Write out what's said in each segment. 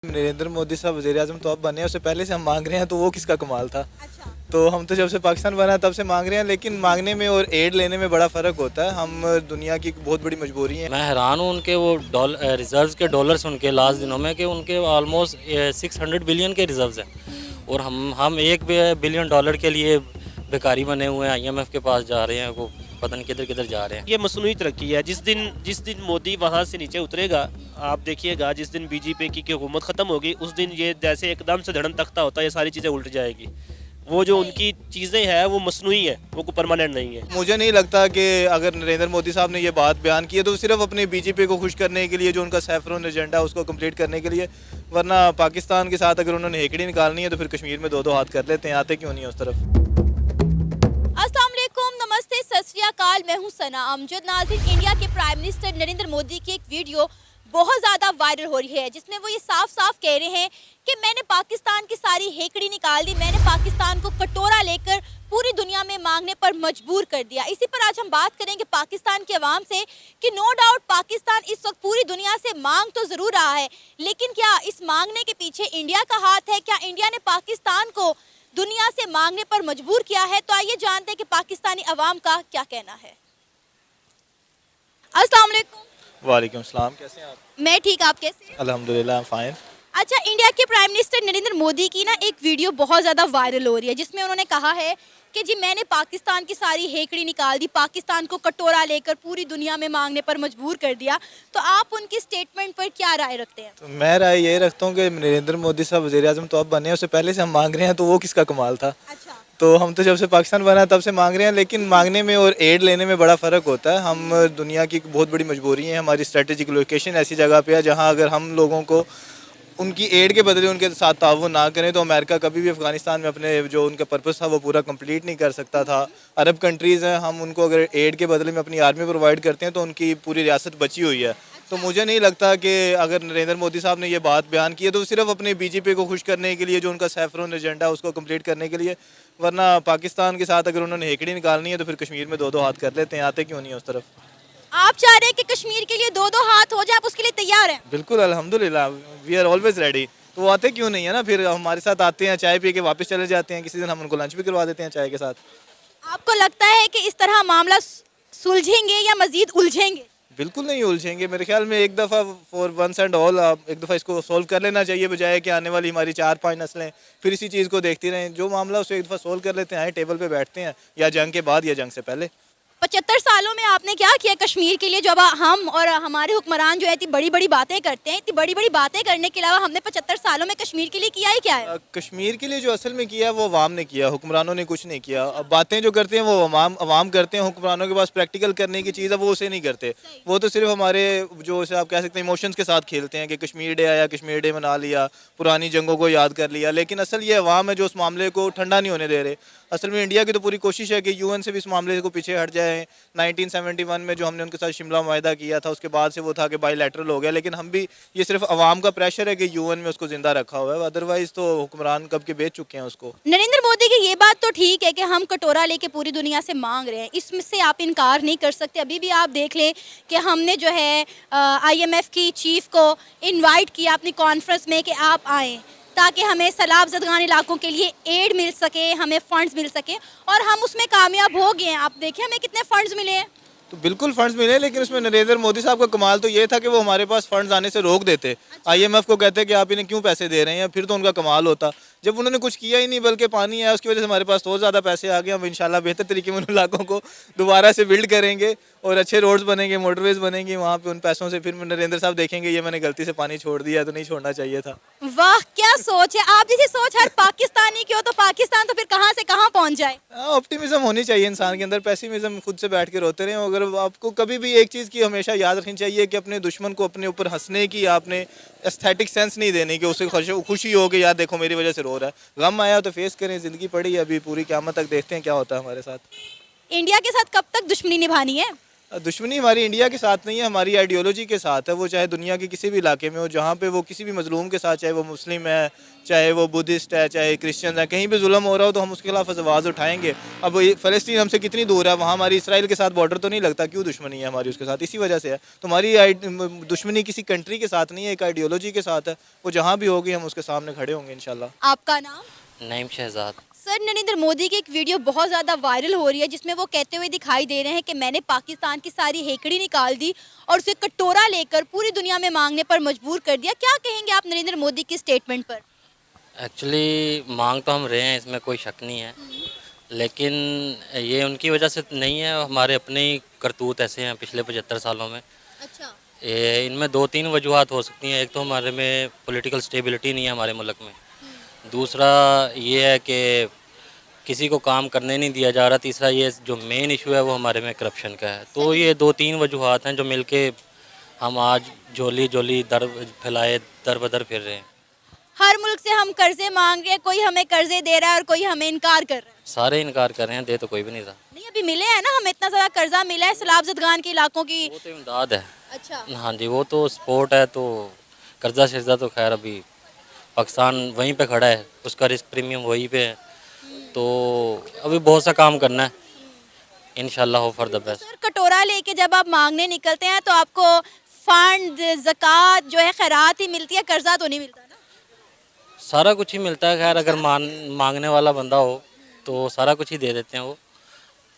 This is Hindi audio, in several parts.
नरेंद्र मोदी साहब वज़ीर आज़म तो अब बने, उससे पहले से हम मांग रहे हैं, तो वो किसका कमाल था। अच्छा। तो हम तो जब से पाकिस्तान बना तब से मांग रहे हैं, लेकिन मांगने में और एड लेने में बड़ा फ़र्क होता है। हम दुनिया की बहुत बड़ी मजबूरी है। मैं हैरान हूँ उनके वो रिजर्व्स के डॉलर्स उनके लास्ट दिनों में कि उनके ऑलमोस्ट 600 बिलियन के रिजर्व्स हैं और हम $1 बिलियन के लिए भिखारी बने हुए हैं, IMF के पास जा रहे हैं, वो पता नहीं किधर किधर जा रहे हैं। ये मसनूई तरक्की है। जिस दिन मोदी वहाँ से नीचे उतरेगा, आप देखिएगा जिस दिन बीजेपी की हुकूमत ख़त्म होगी उस दिन ये जैसे एकदम से धड़न तख्ता होता है, ये सारी चीज़ें उल्ट जाएगी। वो जो उनकी चीज़ें हैं वो मसनूई है, वो कोई परमानेंट नहीं है। मुझे नहीं लगता कि अगर नरेंद्र मोदी साहब ने ये बात बयान की है तो सिर्फ अपने बीजेपी को खुश करने के लिए, जो उनका सैफरन एजेंडा है उसको कंप्लीट करने के लिए, वरना पाकिस्तान के साथ अगर उन्होंने हेकड़ी निकालनी है तो फिर कश्मीर में दो दो हाथ कर लेते हैं। आते क्यों नहीं है उस तरफ। अस्सलाम वालेकुम, नमस्ते, सत श्री अकाल। मैं हूं सना अमजद। नाज़रीन, इंडिया के प्राइम मिनिस्टर नरेंद्र मोदी की एक वीडियो बहुत ज़्यादा वायरल हो रही है, जिसमें वो ये साफ साफ कह रहे हैं कि मैंने पाकिस्तान की सारी हेकड़ी निकाल दी, मैंने पाकिस्तान को कटोरा लेकर पूरी दुनिया में मांगने पर मजबूर कर दिया। इसी पर आज हम बात करेंगे पाकिस्तान के अवाम से कि नो डाउट पाकिस्तान इस वक्त पूरी दुनिया से मांग तो ज़रूर रहा है, लेकिन क्या इस मांगने के पीछे इंडिया का हाथ है? क्या इंडिया ने पाकिस्तान को दुनिया से मांगने पर मजबूर किया है? तो आइए जानते हैं कि पाकिस्तानी अवाम का क्या कहना है। अस्सलाम वालेकुम। वालेकुम सलाम, कैसे हैं आप? मैं ठीक, आप कैसे हैं? अल्हम्दुलिल्लाह, फाइन। अच्छा, इंडिया के प्राइम मिनिस्टर नरेंद्र मोदी की ना एक वीडियो बहुत ज़्यादा वायरल हो रही है, जिसमें उन्होंने कहा है कि जी मैंने पाकिस्तान की सारी हेकड़ी निकाल दी, पाकिस्तान को कटोरा लेकर पूरी दुनिया में मांगने पर मजबूर कर दिया। तो आप उनकी स्टेटमेंट पर क्या राय रखते हैं? तो मैं राय ये रखता हूँ कि नरेंद्र मोदी साहब वज़ीर आज़म तो अब बने, उससे पहले से हम मांग रहे हैं, तो वो किसका कमाल था। अच्छा। तो हम तो जब से पाकिस्तान बना तब से मांग रहे हैं, लेकिन मांगने में और एड लेने में बड़ा फ़र्क होता है। हम दुनिया की बहुत बड़ी मजबूरी है, हमारी स्ट्रेटेजिक लोकेशन ऐसी जगह पे है जहाँ अगर हम लोगों को उनकी एड के बदले उनके साथ ताउन ना करें तो अमेरिका कभी भी अफ़गानिस्तान में अपने जो उनका पर्पस था वो पूरा कंप्लीट नहीं कर सकता था। अरब कंट्रीज़ हैं, हम उनको अगर एड के बदले में अपनी आर्मी प्रोवाइड करते हैं तो उनकी पूरी रियासत बची हुई है। तो मुझे नहीं लगता कि अगर नरेंद्र मोदी साहब ने ये बात बयान की है तो सिर्फ अपने बीजेपी को खुश करने के लिए, जो उनका सैफरन एजेंडा है उसको कंप्लीट करने के लिए, वरना पाकिस्तान के साथ अगर उन्होंने हेकड़ी निकालनी है तो फिर कश्मीर में दो दो हाथ कर लेते हैं। आते क्यों नहीं है उस तरफ। आप चाह रहे हैं कि कश्मीर के लिए दो दो हाथ हो जाए, आप उसके लिए तैयार हैं? बिल्कुल, अल्हम्दुलिल्लाह, वी आर ऑलवेज रेडी। तो वो आते क्यों नहीं है ना, फिर हमारे साथ आते हैं, चाय पी के वापस चले जाते हैं, किसी दिन हम उनको लंच भी करवा देते हैं चाय के साथ। आपको लगता है कि इस तरह मामला सुलझेंगे या मजीद उलझेंगे? बिल्कुल नहीं उलझेंगे। मेरे ख्याल में एक दफ़ा फॉर वंस एंड ऑल एक दफ़ा इसको सोल्व कर लेना चाहिए, बजाय कि आने वाली हमारी 4-5 नस्लें फिर इसी चीज़ को देखती रहें। जो मामला उसे एक दफ़ा सोल्व कर लेते हैं, आए टेबल पे बैठते हैं, या जंग के बाद या जंग से पहले। 75 सालों में आपने क्या किया कश्मीर के लिए? जब हम और हमारे हुक्मरान जो है इतनी बड़ी बड़ी बातें करते हैं, इतनी बड़ी बड़ी बातें करने के अलावा हमने 75 सालों में कश्मीर के लिए किया ही क्या है? कश्मीर के लिए जो असल में किया वो अवाम ने किया, हुक्मरानों ने कुछ नहीं किया। अब बातें जो करते हैं वो अवाम करते हैं, हुक्मरानों के पास प्रैक्टिकल करने की चीज़ है वो उसे नहीं करते। वो तो सिर्फ हमारे जो उसे आप कह सकते हैं इमोशंस के साथ खेलते हैं कि कश्मीर डे आया, कश्मीर डे मना लिया, पुरानी जंगों को याद कर लिया, लेकिन असल ये अवाम है जो उस मामले को ठंडा नहीं होने दे रहे। असल में इंडिया की तो पूरी कोशिश है कि UN से भी इस मामले को पीछे हट जाए। 1971 में जो हमने उनके साथ शिमला मुआहदा किया था, उसके बाद से वो था कि बाईलैटरल हो गया, लेकिन हम भी ये सिर्फ अवाम का प्रेशर है कि UN में उसको जिंदा रखा हुआ है, अदरवाइज तो हुक्मरान कब के बेच चुके हैं उसको। नरेंद्र मोदी की ये बात तो ठीक है कि हम कटोरा लेके पूरी दुनिया से मांग रहे हैं, इसमें से आप इनकार नहीं कर सकते। अभी भी आप देख लें कि हमने जो है IMF की चीफ को इन्वाइट किया अपनी कॉन्फ्रेंस में कि आप आएँ, ताकि हमें सैलाब ज़दगान इलाकों के लिए एड मिल सके, हमें फ़ंड्स मिल सके, और हम उसमें कामयाब हो गए हैं। आप देखिए हमें कितने फ़ंड्स मिले हैं। तो बिल्कुल फंड्स मिले, लेकिन उसमें नरेंद्र मोदी साहब का कमाल तो ये था कि वो हमारे पास फंड्स आने से रोक देते। IMF को कहते कि आप इन्हें क्यों पैसे दे रहे हैं, फिर तो उनका कमाल होता। जब उन्होंने कुछ किया ही नहीं बल्कि पानी आया, उसकी वजह से हमारे पास तो ज़्यादा पैसे आ गए। हम इंशाल्लाह बेहतर तरीके में उन इलाकों को दोबारा से बिल्ड करेंगे और अच्छे रोड्स बनेंगे, मोटरवेज बनेंगी, वहाँ पे उन पैसों से फिर नरेंद्र साहब देखेंगे ये मैंने गलती से पानी छोड़ दिया तो नहीं छोड़ना चाहिए था। वाह, क्या सोच है! आप जैसी सोच हर पाकिस्तानी की हो तो पाकिस्तान तो फिर कहाँ से कहाँ पहुँच जाए। ऑप्टिमिज्म होनी चाहिए इंसान के अंदर, पेसिमिज्म खुद से बैठ के रोते रहे। अगर आपको कभी भी एक चीज़ की हमेशा याद रखनी चाहिए कि अपने दुश्मन को अपने ऊपर हंसने की, आपने एस्थेटिक सेंस नहीं देने की, उसे खुशी हो कि यार देखो मेरी वजह से रो रहा है। गम आया तो फेस करें, ज़िंदगी पड़ी है अभी, पूरी क़यामत तक देखते हैं क्या होता है हमारे साथ। इंडिया के साथ कब तक दुश्मनी निभानी है? दुश्मनी हमारी इंडिया के साथ नहीं है, हमारी आइडियोलॉजी के साथ है। वो चाहे दुनिया के किसी भी इलाके में हो, जहाँ पे वो किसी भी मजलूम के साथ, चाहे वो मुस्लिम है, चाहे वो बुद्धिस्ट है, चाहे क्रिश्चियन है, कहीं भी जुल्म हो रहा हो तो हम उसके खिलाफ आवाज़ उठाएंगे। अब फ़लस्तीन हमसे कितनी दूर है, वहाँ हमारी इसराइल के साथ बॉर्डर तो नहीं लगता, क्यों दुश्मनी है हमारी उसके साथ? इसी वजह से है। तो हमारी दुश्मनी किसी कंट्री के साथ नहीं है, एक आइडियोलॉजी के साथ है। वो जहाँ भी होगी हम उसके सामने खड़े होंगे इंशाल्लाह। आपका नाम? नईम शहजाद। सर, नरेंद्र मोदी की एक वीडियो बहुत ज़्यादा वायरल हो रही है जिसमें वो कहते हुए दिखाई दे रहे हैं कि मैंने पाकिस्तान की सारी हेकड़ी निकाल दी और उसे कटोरा लेकर पूरी दुनिया में मांगने पर मजबूर कर दिया। क्या कहेंगे आप नरेंद्र मोदी की स्टेटमेंट पर? एक्चुअली मांग तो हम रहे हैं, इसमें कोई शक नहीं है, लेकिन ये उनकी वजह से नहीं है, हमारे अपने ही करतूत ऐसे हैं पिछले 75 सालों में। अच्छा। इनमें 2-3 वजूहत हो सकती हैं। एक तो हमारे में पॉलिटिकल स्टेबिलिटी नहीं है हमारे मुल्क में, दूसरा ये है कि किसी को काम करने नहीं दिया जा रहा, तीसरा ये जो मेन इशू है वो हमारे में करप्शन का है। तो ये 2-3 वजूहत हैं जो मिलके हम आज जोली जोली दर फैलाए दर बदर फिर रहे हैं। हर मुल्क से हम कर्जे मांग रहे हैं, कोई हमें कर्जे दे रहा है और कोई हमें इनकार कर रहा है। सारे इनकार कर रहे हैं, दे तो कोई भी नहीं रहा। नहीं, अभी मिले हैं ना, हमें इतना सारा कर्जा मिला है सैलाब ज़दगान के इलाकों की। वो तो इमदाद है। अच्छा। हाँ जी, वो तो सपोर्ट है, तो कर्जा शर्जा तो खैर अभी पाकिस्तान वहीं पे खड़ा है, उसका रिस्क प्रीमियम वहीं पे है, तो अभी बहुत सा काम करना है, इंशाल्लाह हो फॉर द बेस्ट। सर, कटोरा लेके जब आप मांगने निकलते हैं तो आपको फंड, ज़कात जो है खैरात ही मिलती है, कर्जा तो नहीं मिलता ना? सारा कुछ ही मिलता है खैर, अगर मांगने वाला बंदा हो तो सारा कुछ ही दे देते हैं वो।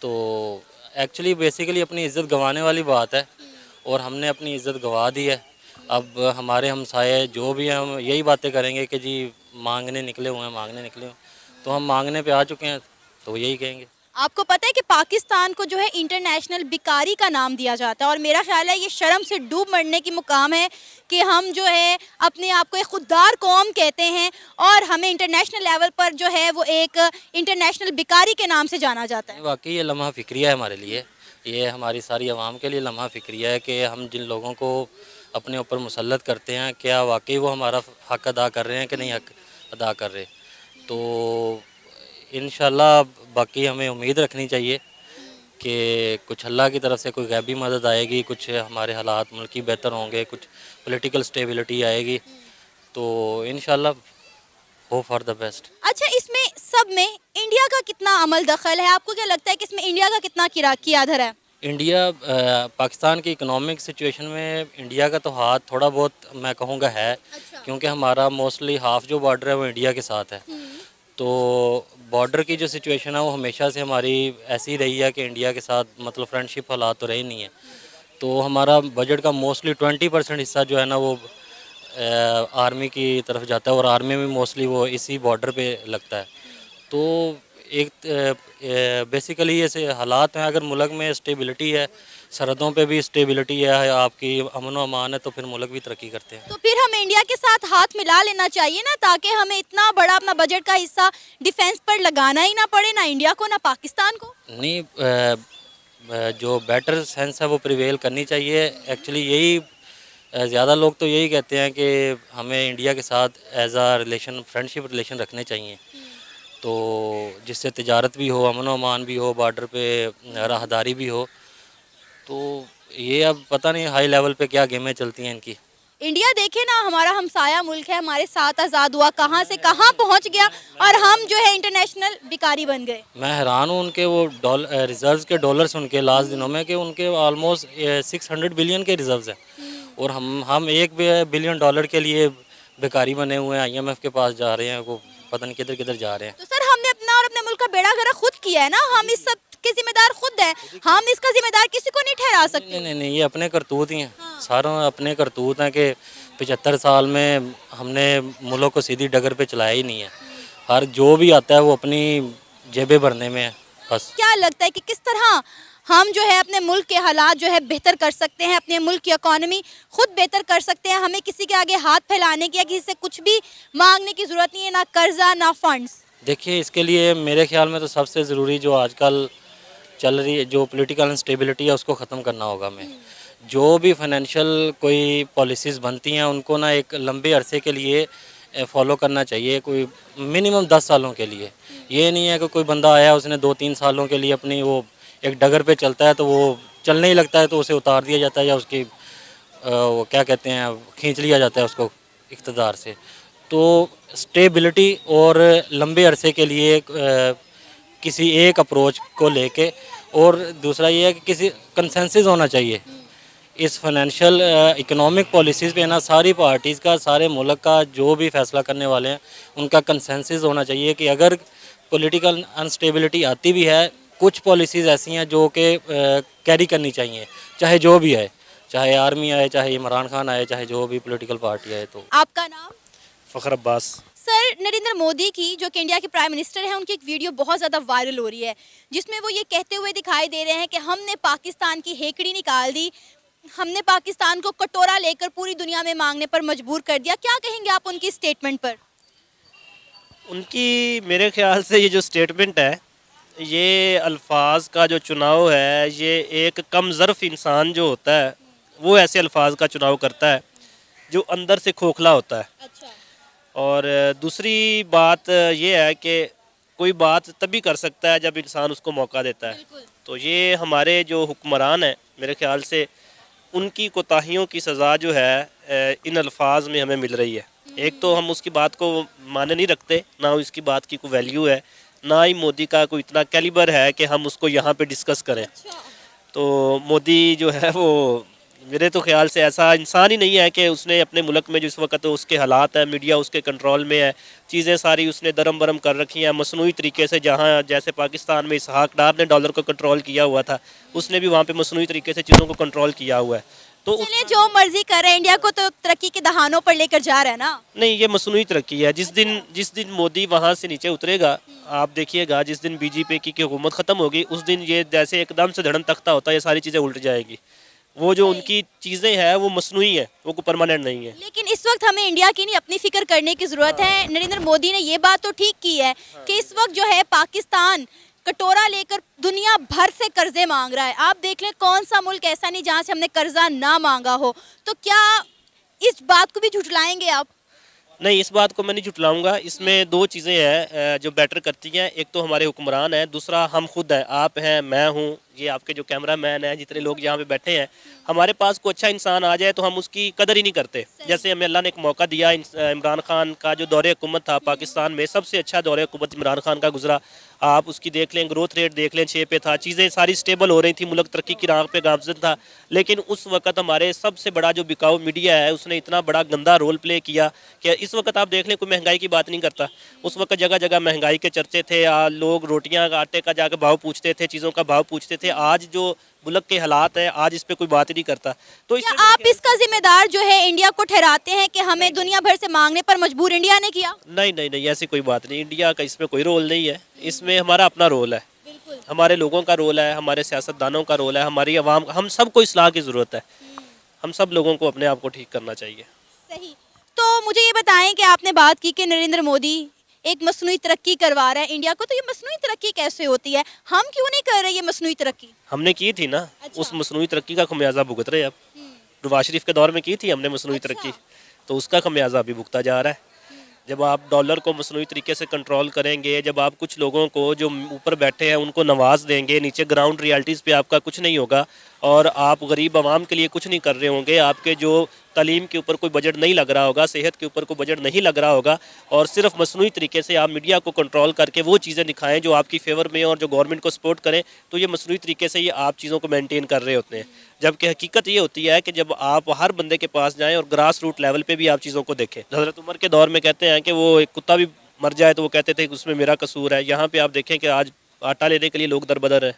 तो एक्चुअली बेसिकली अपनी इज़्ज़त गंवाने वाली बात है, और हमने अपनी इज़्ज़त गंवा दी है। अब हमारे हमसाये जो भी हैं हम यही बातें करेंगे कि जी मांगने निकले हुए हैं, मांगने निकले हुए हैं। तो हम मांगने पे आ चुके हैं, तो वो यही कहेंगे। आपको पता है कि पाकिस्तान को जो है इंटरनेशनल भिखारी का नाम दिया जाता है, और मेरा ख्याल है ये शर्म से डूब मरने की मुकाम है कि हम जो है अपने आप को एक खुददार कौम कहते हैं और हमें इंटरनेशनल लेवल पर जो है वो एक इंटरनेशनल भिखारी के नाम से जाना जाता है। वाकई ये लम्हा फ़िक्रिया है हमारे लिए, ये हमारी सारी आवाम के लिए लम्हा फ़िक्रिया है कि हम जिन लोगों को अपने ऊपर मुसल्लत करते हैं, क्या वाकई वो हमारा हक़ अदा कर रहे हैं कि नहीं हक़ अदा कर रहे। तो इंशाल्लाह बाकी हमें उम्मीद रखनी चाहिए कि कुछ अल्लाह की तरफ से कोई गैबी मदद आएगी, कुछ हमारे हालात मुल्क की बेहतर होंगे, कुछ पॉलिटिकल स्टेबिलिटी आएगी, तो इंशाल्लाह हो फॉर द बेस्ट। अच्छा, इसमें सब में इंडिया का कितना अमल दखल है? आपको क्या लगता है कि इसमें इंडिया का कितना किरदार है? इंडिया पाकिस्तान की इकोनॉमिक सिचुएशन में इंडिया का तो हाथ थोड़ा बहुत मैं कहूँगा है। अच्छा। क्योंकि हमारा मोस्टली हाफ जो बॉर्डर है वो इंडिया के साथ है, तो बॉर्डर की जो सिचुएशन है वो हमेशा से हमारी ऐसी रही है कि इंडिया के साथ मतलब फ्रेंडशिप हालात तो रही नहीं है। तो हमारा बजट का मोस्टली 20% हिस्सा जो है ना वो आर्मी की तरफ जाता है, और आर्मी में मोस्टली वो इसी बॉर्डर पे लगता है। तो एक बेसिकली ऐसे हालात हैं, अगर मुल्क में स्टेबिलिटी है, सरहदों पे भी स्टेबिलिटी है, आपकी अमन व अमान है, तो फिर मुल्क भी तरक्की करते हैं। तो फिर हमें इंडिया के साथ हाथ मिला लेना चाहिए ना, ताकि हमें इतना बड़ा अपना बजट का हिस्सा डिफेंस पर लगाना ही ना पड़े, ना इंडिया को ना पाकिस्तान को। नहीं, जो बेटर सेंस है वो प्रिवेल करनी चाहिए। एक्चुअली यही ज़्यादा लोग तो यही कहते हैं कि हमें इंडिया के साथ एज आ रिलेशन, फ्रेंडशिप रिलेशन रखने चाहिए, तो जिससे तिजारत भी हो, अमन व अमान भी हो, बॉर्डर पे राहदारी भी हो। तो ये अब पता नहीं हाई लेवल पे क्या गेमें चलती हैं इनकी। इंडिया देखे ना, हमारा हमसाया मुल्क है, हमारे साथ आज़ाद हुआ, कहाँ से कहाँ पहुँच गया, और हम जो है इंटरनेशनल भिखारी बन गए। मैं हैरान हूँ उनके वो रिजर्व्स के डॉलर्स उनके लास्ट दिनों में, कि उनके ऑलमोस्ट 600 बिलियन के रिजर्व्स हैं, और हम $1 बिलियन के लिए भिखारी बने हुए हैं, IMF के पास जा रहे हैं, वो पता नहीं किधर किधर जा रहे हैं। तो सर, हमने अपना और अपने मुल्क का बेड़ा गर्क खुद किया है ना, हम इस सब के जिम्मेदार खुद हैं, हम इसका जिम्मेदार किसी को नहीं ठहरा सकते। नहीं, ये अपने करतूत ही हैं। हाँ। सारों अपने करतूत हैं कि 75 साल में हमने मुल्क को सीधी डगर पे चलाया ही नहीं है। हर जो भी आता है वो अपनी जेबें भरने में है बस। क्या लगता है कि किस तरह हम जो है अपने मुल्क के हालात जो है बेहतर कर सकते हैं, अपने मुल्क की इकॉनमी खुद बेहतर कर सकते हैं? हमें किसी के आगे हाथ फैलाने की या किसी से कुछ भी मांगने की ज़रूरत नहीं है, ना कर्जा ना फंड्स। देखिए, इसके लिए मेरे ख्याल में तो सबसे ज़रूरी जो आजकल चल रही है जो पॉलिटिकल इंस्टेबिलिटी है उसको ख़त्म करना होगा हमें। जो भी फाइनेंशियल कोई पॉलिसीज़ बनती हैं उनको ना एक लंबे अरसे के लिए फॉलो करना चाहिए, कोई मिनिमम 10 सालों के लिए। ये नहीं है कि कोई बंदा आया उसने 2-3 सालों के लिए अपनी वो एक डगर पे चलता है तो वो चलने ही लगता है तो उसे उतार दिया जाता है या उसकी वो क्या कहते हैं खींच लिया जाता है उसको इक़्तिदार से। तो स्टेबिलिटी और लंबे अरसे के लिए किसी एक अप्रोच को लेके, और दूसरा ये है कि किसी कंसेंसस होना चाहिए इस फाइनेंशियल इकोनॉमिक पॉलिसीज़ पे ना। सारी पार्टीज़ का, सारे मुल्क का जो भी फैसला करने वाले हैं उनका कंसेंसस होना चाहिए कि अगर पॉलिटिकल अनस्टेबिलिटी आती भी है, कुछ पॉलिसीज़ ऐसी हैं जो कि कैरी करनी चाहिए, चाहे जो भी आए, चाहे आर्मी आए, चाहे इमरान खान आए, चाहे जो भी पॉलिटिकल पार्टी आए। तो आपका नाम? फ़खर अब्बास। सर, नरेंद्र मोदी की, जो कि इंडिया के प्राइम मिनिस्टर हैं, उनकी एक वीडियो बहुत ज़्यादा वायरल हो रही है जिसमें वो ये कहते हुए दिखाई दे रहे हैं कि हमने पाकिस्तान की हेकड़ी निकाल दी, हमने पाकिस्तान को कटोरा लेकर पूरी दुनिया में मांगने पर मजबूर कर दिया। क्या कहेंगे आप उनकी स्टेटमेंट पर? उनकी मेरे ख्याल से ये जो स्टेटमेंट है, ये अल्फाज का जो चुनाव है, ये एक कम ज़र्फ़ इंसान जो होता है वो ऐसे अल्फाज का चुनाव करता है जो अंदर से खोखला होता है। अच्छा। और दूसरी बात ये है कि कोई बात तभी कर सकता है जब इंसान उसको मौका देता है। बिल्कुल। तो ये हमारे जो हुक्मरान हैं, मेरे ख्याल से उनकी कोताहियों की सज़ा जो है इन अल्फाज में हमें मिल रही है। एक तो हम उसकी बात को माने नहीं रखते, ना उसकी बात की कोई वैल्यू है, ना ही मोदी का कोई इतना कैलिबर है कि हम उसको यहाँ पे डिस्कस करें। अच्छा। तो मोदी जो है वो मेरे तो ख्याल से ऐसा इंसान ही नहीं है कि उसने अपने मुल्क में जिस वक्त उसके हालात हैं, मीडिया उसके कंट्रोल में है, चीज़ें सारी उसने दरम बरम कर रखी हैं मसनूई तरीके से। जहाँ जैसे पाकिस्तान में इसहाक डार ने डॉलर को कंट्रोल किया हुआ था, उसने भी वहाँ पे मसनूई तरीके से चीज़ों को कंट्रोल किया हुआ है। तो चलिए, जो मर्जी कर रहे हैं, इंडिया को तो तरक्की के दहानों पर लेकर जा रहा है ना। नहीं, ये मसनूई तरक्की है। जिस दिन मोदी वहाँ से नीचे उतरेगा, आप देखिएगा, जिस दिन बीजेपी की हुकूमत ख़त्म होगी, उस दिन ये जैसे एकदम से धड़न तख्ता होता है, ये सारी चीज़ें उल्ट जाएगी। वो जो उनकी चीज़ें हैं वो मसनूई है, वो कोई परमानेंट नहीं है। लेकिन इस वक्त हमें इंडिया की नहीं, अपनी फिक्र करने की ज़रूरत है। नरेंद्र मोदी ने ये बात तो ठीक की है कि इस वक्त जो है पाकिस्तान कटोरा लेकर दुनिया भर से कर्जे मांग रहा है। आप देख लें, कौन सा मुल्क ऐसा नहीं जहाँ से हमने कर्जा ना मांगा हो। तो क्या इस बात को भी झुठलाएंगे आप? नहीं, इस बात को मैं नहीं झुटलाऊंगा। इसमें दो चीज़ें हैं जो बेटर करती हैं। एक तो हमारे हुक्मरान हैं, दूसरा हम खुद हैं, आप हैं, मैं हूँ, ये आपके जो कैमरा मैन हैं, जितने लोग यहाँ पे बैठे हैं। हमारे पास कोई अच्छा इंसान आ जाए तो हम उसकी कदर ही नहीं करते। जैसे हमें अल्लाह ने एक मौका दिया, इमरान खान का जो दौरे हुकूमत था पाकिस्तान में, सबसे अच्छा दौरे हुकूमत इमरान खान का गुजरा। आप उसकी देख लें, ग्रोथ रेट देख लें, 6 पे था, चीज़ें सारी स्टेबल हो रही थी, मुल्क तरक्की की राह पे गामजन था। लेकिन उस वक्त हमारे सबसे बड़ा जो बिकाऊ मीडिया है, उसने इतना बड़ा गंदा रोल प्ले किया कि इस वक्त आप देख लें, कोई महंगाई की बात नहीं करता। उस वक्त जगह जगह महंगाई के चर्चे थे, लोग रोटियाँ आटे का जाकर भाव पूछते थे, चीज़ों का भाव पूछते थे। आज जो मुल्क के हालात हैं, आज इस पे कोई बात ही नहीं करता। तो क्या आप इसका जिम्मेदार जो है इंडिया को ठहराते हैं कि हमें दुनिया भर से मांगने पर मजबूर इंडिया ने किया? नहीं नहीं नहीं, ऐसी कोई बात नहीं। इंडिया का इसमें कोई रोल नहीं है, इसमें हमारा अपना रोल है, बिल्कुल। हमारे लोगों का रोल है, हमारे सियासतदानों का रोल है, हमारी आवाम, हम सबको इस्लाह की ज़रूरत है। हम सब लोगों को अपने आप को ठीक करना चाहिए। सही। तो मुझे ये बताएं कि आपने बात की कि नरेंद्र मोदी एक मसनूई तरक्की करवा रहा है इंडिया को, तो ये मसनूई तरक्की कैसे होती है? हम क्यों नहीं कर रहे ये मसनूई तरक्की? हमने की थी ना। अच्छा। उस मसनूई तरक्की का खमियाजा भुगत रहे। अब नवाज शरीफ के दौर में की थी हमने मसनूई अच्छा। तरक्की, तो उसका खमियाजा अभी भुगता जा रहा है। जब आप डॉलर को मसनूई तरीके से कंट्रोल करेंगे, जब आप कुछ लोगों को जो ऊपर बैठे हैं उनको नवाज देंगे, नीचे ग्राउंड रियलिटीज़ पे आपका कुछ नहीं होगा, और आप गरीब आवाम के लिए कुछ नहीं कर रहे होंगे, आपके जो तालीम के ऊपर कोई बजट नहीं लग रहा होगा, सेहत के ऊपर कोई बजट नहीं लग रहा होगा, और सिर्फ मसनूई तरीके से आप मीडिया को कंट्रोल करके वो चीज़ें दिखाएं जो आपकी फेवर में और जो गवर्नमेंट को सपोर्ट करें, तो ये मसनूई तरीके से ये आप चीज़ों को मेंटेन कर रहे होते हैं। जबकि हकीकत ये होती है कि जब आप हर बंदे के पास जाएं और ग्रास रूट लेवल पे भी आप चीज़ों को देखें। हज़रत उमर के दौर में कहते हैं कि वो एक कुत्ता भी मर जाए तो वो कहते थे कि उसमें मेरा कसूर है। यहाँ पे आप देखें कि आज आटा लेने के लिए लोग दरबदर हैं।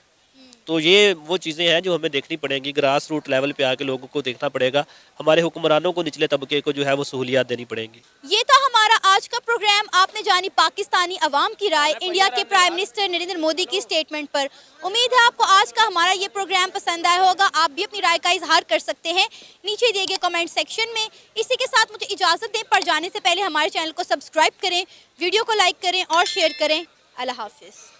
तो ये वो चीज़ें हैं जो हमें देखनी पड़ेंगी, ग्रास रूट लेवल पे आके लोगों को देखना पड़ेगा। हमारे हुक्मरानों को, निचले तबके को जो है वो सहूलियात देनी पड़ेंगी। ये था हमारा आज का प्रोग्राम। आपने जानी पाकिस्तानी अवाम की राय इंडिया के प्राइम मिनिस्टर नरेंद्र मोदी की स्टेटमेंट पर। उम्मीद है आपको आज का हमारा ये प्रोग्राम पसंद आया होगा। आप भी अपनी राय का इजहार कर सकते हैं नीचे दिए गए कमेंट सेक्शन में। इसी के साथ मुझे इजाज़त दें, पर जाने से पहले हमारे चैनल को सब्सक्राइब करें, वीडियो को लाइक करें और शेयर करें। अल्लाह हाफिज़।